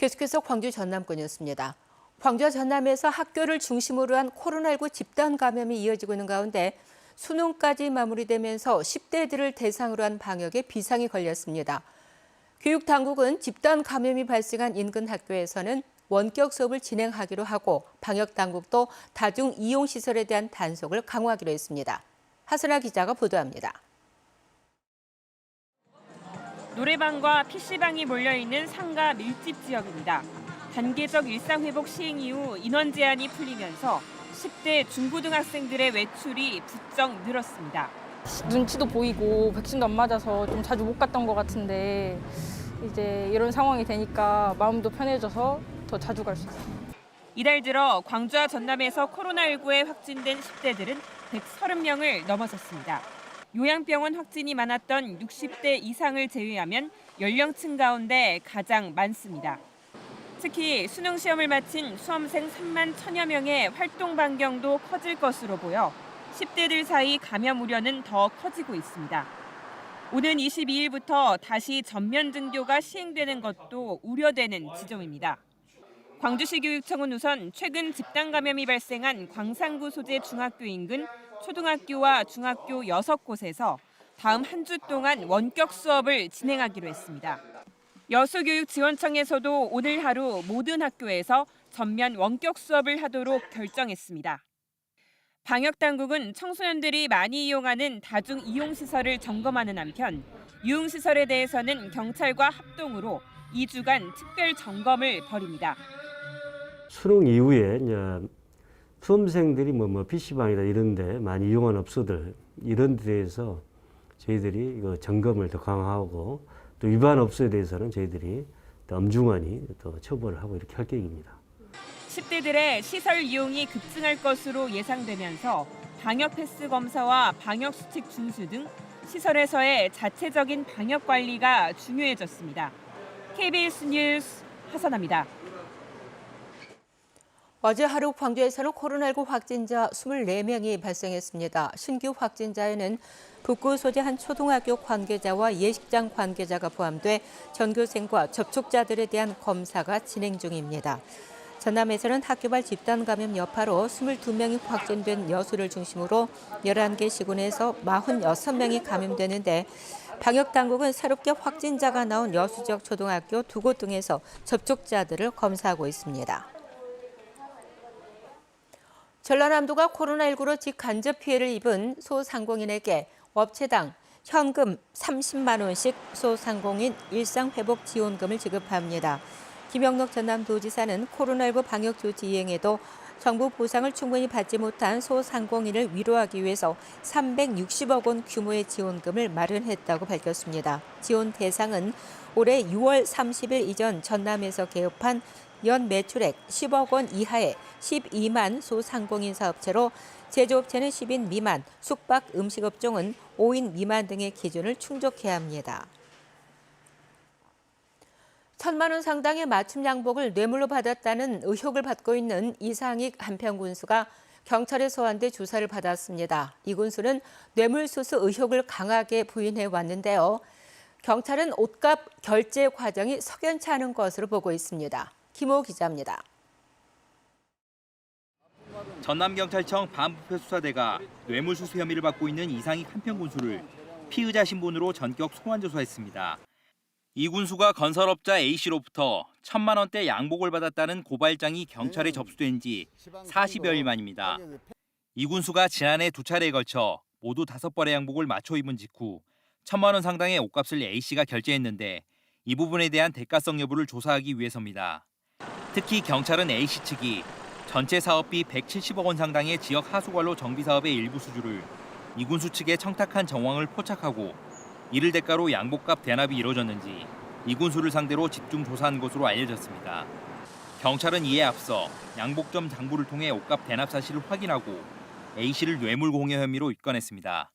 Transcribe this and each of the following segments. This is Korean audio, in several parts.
계속해서 광주 전남권이었습니다. 광주와 전남에서 학교를 중심으로 한 코로나19 집단 감염이 이어지고 있는 가운데 수능까지 마무리되면서 10대들을 대상으로 한 방역에 비상이 걸렸습니다. 교육당국은 집단 감염이 발생한 인근 학교에서는 원격 수업을 진행하기로 하고 방역당국도 다중 이용시설에 대한 단속을 강화하기로 했습니다. 하선아 기자가 보도합니다. 노래방과 PC방이 몰려있는 상가 밀집 지역입니다. 단계적 일상회복 시행 이후 인원 제한이 풀리면서 10대 중고등학생들의 외출이 부쩍 늘었습니다. 눈치도 보이고 백신도 안 맞아서 좀 자주 못 갔던 것 같은데 이제 이런 상황이 되니까 마음도 편해져서 더 자주 갈 수 있어요. 이달 들어 광주와 전남에서 코로나19에 확진된 10대들은 130명을 넘어섰습니다. 요양병원 확진이 많았던 60대 이상을 제외하면 연령층 가운데 가장 많습니다. 특히 수능 시험을 마친 수험생 3만 1천여 명의 활동 반경도 커질 것으로 보여 10대들 사이 감염 우려는 더 커지고 있습니다. 오는 22일부터 다시 전면 등교가 시행되는 것도 우려되는 지점입니다. 광주시 교육청은 우선 최근 집단 감염이 발생한 광산구 소재 중학교 인근 초등학교와 중학교 6곳에서 다음 한 주 동안 원격 수업을 진행하기로 했습니다. 여수교육지원청에서도 오늘 하루 모든 학교에서 전면 원격 수업을 하도록 결정했습니다. 방역당국은 청소년들이 많이 이용하는 다중 이용시설을 점검하는 한편 유흥시설에 대해서는 경찰과 합동으로 2주간 특별 점검을 벌입니다. 수능 이후에 이제 수험생들이 PC방이나 이런 데 많이 이용한 업소들 이런 데에서 저희들이 이거 점검을 더 강화하고 또 위반 업소에 대해서는 저희들이 더 엄중하니 더 처벌을 하고 이렇게 할 계획입니다. 10대들의 시설 이용이 급증할 것으로 예상되면서 방역 패스 검사와 방역 수칙 준수 등 시설에서의 자체적인 방역 관리가 중요해졌습니다. KBS 뉴스 하선아입니다. 어제 하루 광주에서는 코로나19 확진자 24명이 발생했습니다. 신규 확진자에는 북구 소재 한 초등학교 관계자와 예식장 관계자가 포함돼 전교생과 접촉자들에 대한 검사가 진행 중입니다. 전남에서는 학교발 집단 감염 여파로 22명이 확진된 여수를 중심으로 11개 시군에서 46명이 감염되는데 방역당국은 새롭게 확진자가 나온 여수 지역 초등학교 2곳 등에서 접촉자들을 검사하고 있습니다. 전라남도가 코로나19로 직간접 피해를 입은 소상공인에게 업체당 현금 30만 원씩 소상공인 일상회복 지원금을 지급합니다. 김영록 전남도지사는 코로나19 방역 조치 이행에도 정부 보상을 충분히 받지 못한 소상공인을 위로하기 위해서 360억 원 규모의 지원금을 마련했다고 밝혔습니다. 지원 대상은 올해 6월 30일 이전 전남에서 개업한 연 매출액 10억 원 이하의 12만 소상공인 사업체로 제조업체는 10인 미만, 숙박 음식업종은 5인 미만 등의 기준을 충족해야 합니다. 1,000만 원 상당의 맞춤 양복을 뇌물로 받았다는 의혹을 받고 있는 이상익 한평군수가 경찰에 소환돼 조사를 받았습니다. 이 군수는 뇌물수수 의혹을 강하게 부인해 왔는데요. 경찰은 옷값 결제 과정이 석연치 않은 것으로 보고 있습니다. 김호 기자입니다. 전남경찰청 반부패 수사대가 뇌물수수 혐의를 받고 있는 이상익 한평군수를 피의자 신분으로 전격 소환 조사했습니다. 이 군수가 건설업자 A씨로부터 1,000만 원대 양복을 받았다는 고발장이 경찰에 접수된 지 40여일 만입니다. 이 군수가 지난해 2차례에 걸쳐 모두 5벌의 양복을 맞춰 입은 직후 1,000만 원 상당의 옷값을 A씨가 결제했는데 이 부분에 대한 대가성 여부를 조사하기 위해서입니다. 특히 경찰은 A씨 측이 전체 사업비 170억 원 상당의 지역 하수관로 정비 사업의 일부 수주를 이 군수 측에 청탁한 정황을 포착하고 이를 대가로 양복값 대납이 이루어졌는지 이 군수를 상대로 집중 조사한 것으로 알려졌습니다. 경찰은 이에 앞서 양복점 장부를 통해 옷값 대납 사실을 확인하고 A씨를 뇌물 공여 혐의로 입건했습니다.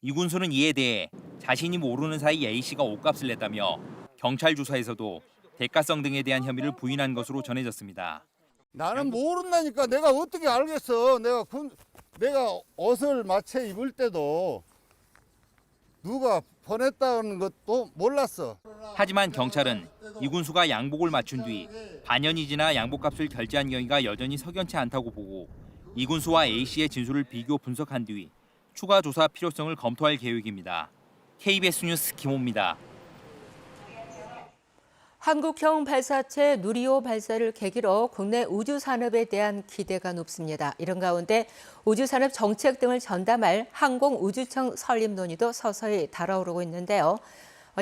이 군수는 이에 대해 자신이 모르는 사이 A씨가 옷값을 냈다며 경찰 조사에서도 대가성 등에 대한 혐의를 부인한 것으로 전해졌습니다. 나는 모른다니까. 내가 어떻게 알겠어. 내가 옷을 맞춰 입을 때도 누가 보냈다는 것도 몰랐어. 하지만 경찰은 이군수가 양복을 맞춘 뒤 반년이 지나 양복값을 결제한 경위가 여전히 석연치 않다고 보고 이군수와 A씨의 진술을 비교 분석한 뒤 추가 조사 필요성을 검토할 계획입니다. KBS 뉴스 김호입니다. 한국형 발사체 누리호 발사를 계기로 국내 우주산업에 대한 기대가 높습니다. 이런 가운데 우주산업 정책 등을 전담할 항공우주청 설립 논의도 서서히 달아오르고 있는데요.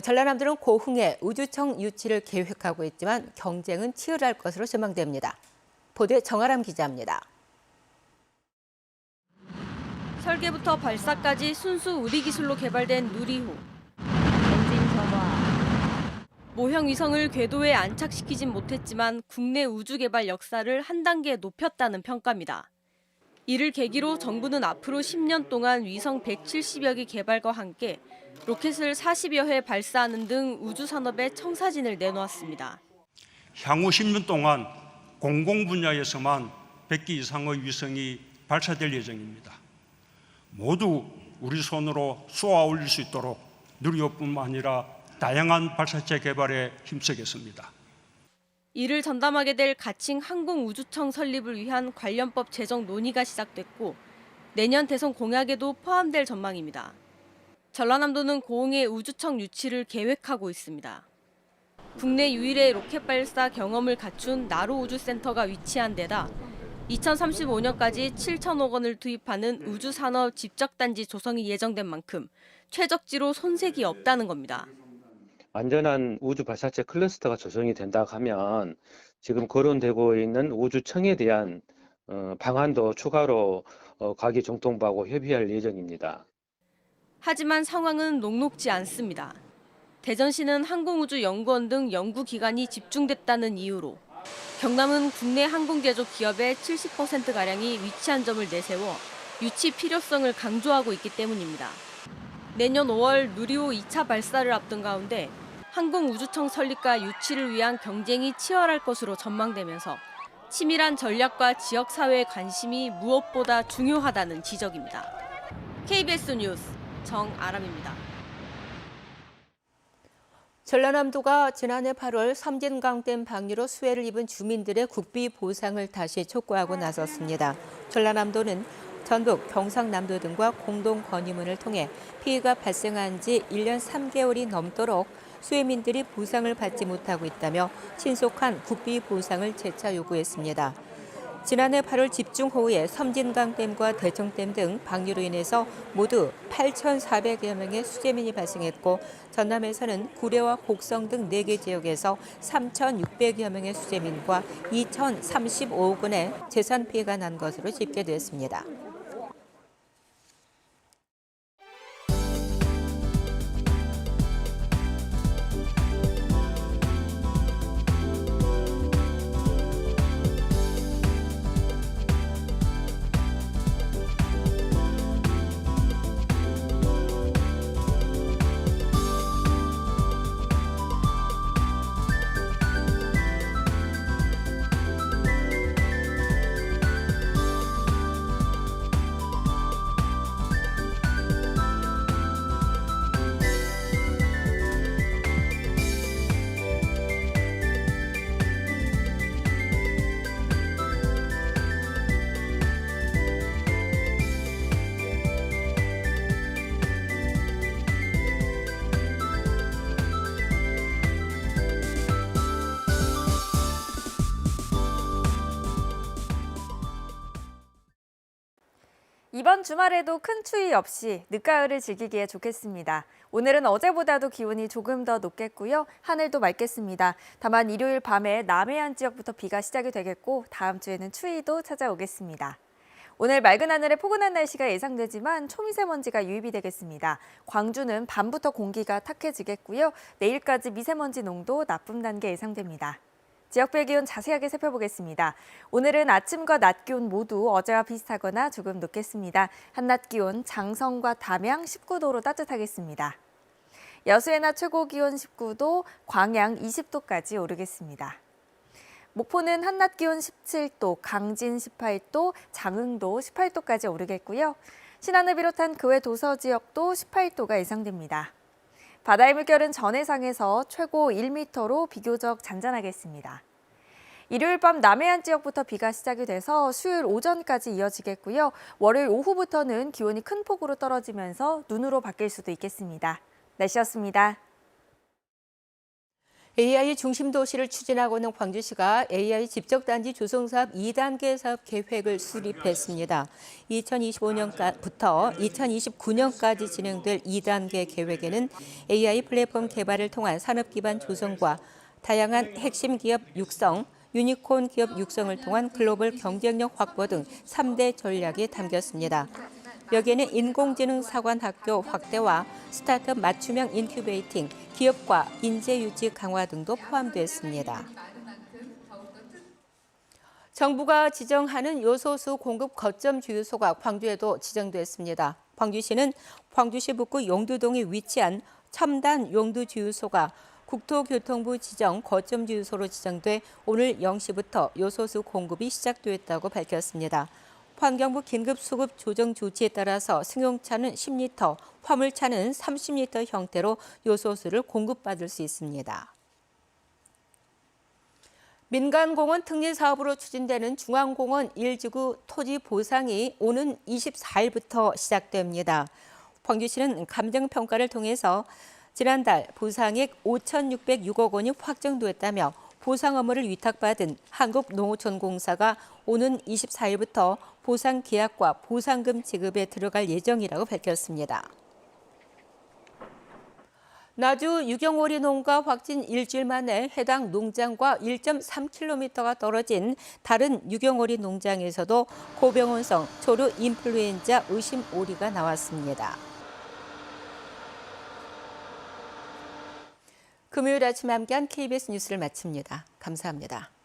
전라남도는 고흥에 우주청 유치를 계획하고 있지만 경쟁은 치열할 것으로 전망됩니다. 보도에 정아람 기자입니다. 설계부터 발사까지 순수 우리 기술로 개발된 누리호. 모형 위성을 궤도에 안착시키진 못했지만 국내 우주 개발 역사를 한 단계 높였다는 평가입니다. 이를 계기로 정부는 앞으로 10년 동안 위성 170여 개 개발과 함께 로켓을 40여 회 발사하는 등 우주 산업에 청사진을 내놓았습니다. 향후 10년 동안 공공 분야에서만 100개 이상의 위성이 발사될 예정입니다. 모두 우리 손으로 쏘아 올릴 수 있도록 누리호뿐만 아니라 다양한 발사체 개발에 힘쓰겠습니다. 이를 전담하게 될 가칭 항공우주청 설립을 위한 관련법 제정 논의가 시작됐고 내년 대선 공약에도 포함될 전망입니다. 전라남도는 고흥에 우주청 유치를 계획하고 있습니다. 국내 유일의 로켓 발사 경험을 갖춘 나로우주센터가 위치한 데다 2035년까지 7천억 원을 투입하는 우주산업 집적단지 조성이 예정된 만큼 최적지로 손색이 없다는 겁니다. 안전한 우주 발사체 클러스터가 조성이 된다고 하면 지금 거론되고 있는 우주청에 대한 방안도 추가로 과기정통부하고 협의할 예정입니다. 하지만 상황은 녹록지 않습니다. 대전시는 항공우주연구원 등 연구기관이 집중됐다는 이유로 경남은 국내 항공제조 기업의 70%가량이 위치한 점을 내세워 유치 필요성을 강조하고 있기 때문입니다. 내년 5월 누리호 2차 발사를 앞둔 가운데 항공우주청 설립과 유치를 위한 경쟁이 치열할 것으로 전망되면서 치밀한 전략과 지역사회의 관심이 무엇보다 중요하다는 지적입니다. KBS 뉴스 정아람입니다. 전라남도가 지난해 8월 섬진강댐 방류로 수해를 입은 주민들의 국비 보상을 다시 촉구하고 나섰습니다. 전라남도는 전북, 경상남도 등과 공동 건의문을 통해 피해가 발생한 지 1년 3개월이 넘도록 수해민들이 보상을 받지 못하고 있다며 신속한 국비 보상을 재차 요구했습니다. 지난해 8월 집중호우에 섬진강댐과 대청댐 등 방류로 인해서 모두 8,400여 명의 수재민이 발생했고 전남에서는 구례와 곡성 등 4개 지역에서 3,600여 명의 수재민과 2,035억 원의 재산 피해가 난 것으로 집계됐습니다. 이번 주말에도 큰 추위 없이 늦가을을 즐기기에 좋겠습니다. 오늘은 어제보다도 기온이 조금 더 높겠고요. 하늘도 맑겠습니다. 다만 일요일 밤에 남해안 지역부터 비가 시작이 되겠고 다음 주에는 추위도 찾아오겠습니다. 오늘 맑은 하늘에 포근한 날씨가 예상되지만 초미세먼지가 유입이 되겠습니다. 광주는 밤부터 공기가 탁해지겠고요. 내일까지 미세먼지 농도 나쁨 단계 예상됩니다. 지역별 기온 자세하게 살펴보겠습니다. 오늘은 아침과 낮 기온 모두 어제와 비슷하거나 조금 높겠습니다. 한낮 기온 장성과 담양 19도로 따뜻하겠습니다. 여수의 낮 최고 기온 19도, 광양 20도까지 오르겠습니다. 목포는 한낮 기온 17도, 강진 18도, 장흥도 18도까지 오르겠고요. 신안을 비롯한 그 외 도서 지역도 18도가 예상됩니다. 바다의 물결은 전해상에서 최고 1m로 비교적 잔잔하겠습니다. 일요일 밤 남해안 지역부터 비가 시작이 돼서 수요일 오전까지 이어지겠고요. 월요일 오후부터는 기온이 큰 폭으로 떨어지면서 눈으로 바뀔 수도 있겠습니다. 날씨였습니다. AI 중심 도시를 추진하고 있는 광주시가 AI 집적단지 조성사업 2단계 사업 계획을 수립했습니다. 2025년부터 2029년까지 진행될 2단계 계획에는 AI 플랫폼 개발을 통한 산업 기반 조성과 다양한 핵심 기업 육성, 유니콘 기업 육성을 통한 글로벌 경쟁력 확보 등 3대 전략이 담겼습니다. 여기에는 인공지능 사관학교 확대와 스타트업 맞춤형 인큐베이팅, 기업과 인재 유치 강화 등도 포함됐습니다. 정부가 지정하는 요소수 공급 거점 주유소가 광주에도 지정됐습니다. 광주시는 광주시 북구 용두동에 위치한 첨단 용두 주유소가 국토교통부 지정 거점 주유소로 지정돼 오늘 0시부터 요소수 공급이 시작됐다고 밝혔습니다. 환경부 긴급수급 조정 조치에 따라서 승용차는 10리터, 화물차는 30리터 형태로 요소수를 공급받을 수 있습니다. 민간공원 특례사업으로 추진되는 중앙공원 1지구 토지 보상이 오는 24일부터 시작됩니다. 광주시는 감정평가를 통해서 지난달 보상액 5,606억 원이 확정됐다며 보상 업무를 위탁받은 한국농어촌공사가 오는 24일부터 보상 계약과 보상금 지급에 들어갈 예정이라고 밝혔습니다. 나주 유경오리 농가 확진 일주일 만에 해당 농장과 1.3km가 떨어진 다른 유경오리 농장에서도 고병원성 초루 인플루엔자 의심 오리가 나왔습니다. 금요일 아침 함께한 KBS 뉴스를 마칩니다. 감사합니다.